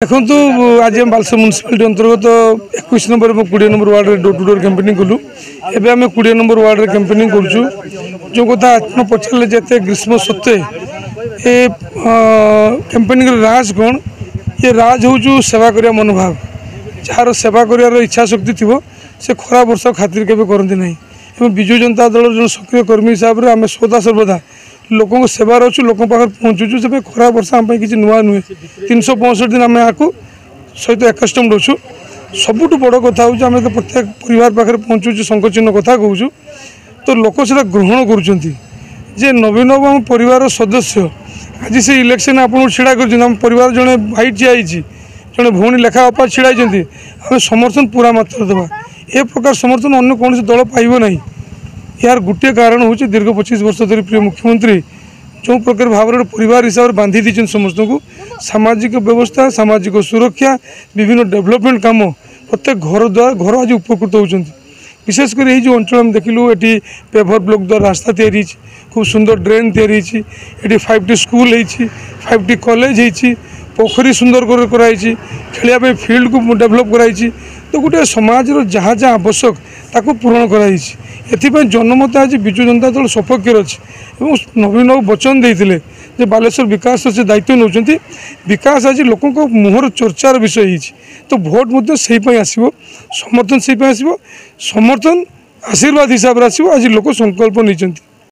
देखो आज आम बालेश्वर म्यूनिसिपालिटी अंतर्गत 21 नंबर और 20 नंबर वार्ड में डोर टू डोर कैंपेनिंग कलु। एवं आम 20 नंबर वार्ड में कैंपेनिंग करुँ जो कथा आपन पचारे जिते ग्रीष्म सत्वे ये कैंपेनिंग राज कौन ये राज हूँ सेवा करिया मनोभाव जार सेवा कर इच्छा शक्ति थी से खरा वर्ष खातिर के करती ना। विजु जनता दल जो सक्रिय कर्मी हिसाब से आम सदा सर्वदा लोकों सेवार अच्छु लोक पाखे पहुँचुचु से खरा वर्षा आम किसी नुआ नुहे 365 दिन आम यहाँ सहित एकस्टम्ड अच्छु। सबुठ बड़ कथा हूँ आम तो प्रत्येक परिवार पाखे पहुँचुचु संकोचिन कथा कहूँ तो लोक से ग्रहण करुँचे नवीन बाबू आम परिवार सदस्य आज से इलेक्शन आपको छिड़ा कर परिवार जड़े भाई ठियाई जड़े भौणी लेखा बापा छिड़ाई आम समर्थन पूरा मात्रा देवा ए प्रकार समर्थन अन्य कौन दल पाइब ना। यार गोटे कारण हूँ दीर्घ 25 वर्ष धरी प्रिय मुख्यमंत्री जो प्रकार भाव परिवार हिसाब से बांधी दी समस्त को सामाजिक व्यवस्था सामाजिक सुरक्षा विभिन्न डेवलपमेंट काम प्रत्येक घर द्वारा घर आज उपकृत होती। विशेषकर यही जो अंचल में देखिलु ये पेवर ब्लॉक द्वारा रास्ता तैयारी खूब सुंदर ड्रेन तैयारी ये 5टी स्कूल 5टी कॉलेज पोखरी सुंदर कराई खेलिया फील्ड को डेवलप कराई तो गोटे समाज जहाँ जहाँ आवश्यक ताको पूरण कराई। एथिपाई जनमत आज विजु जनता दल सपक्ष अच्छे नवीन बाबू वचन देते बालेश्वर विकास से दायित्व नौ विकास आज लोकों मुहर चर्चार विषय तो भोट मत से आसो समर्थन से आसो समर्थन आशीर्वाद हिसाब से आसो आज लोक संकल्प नहीं।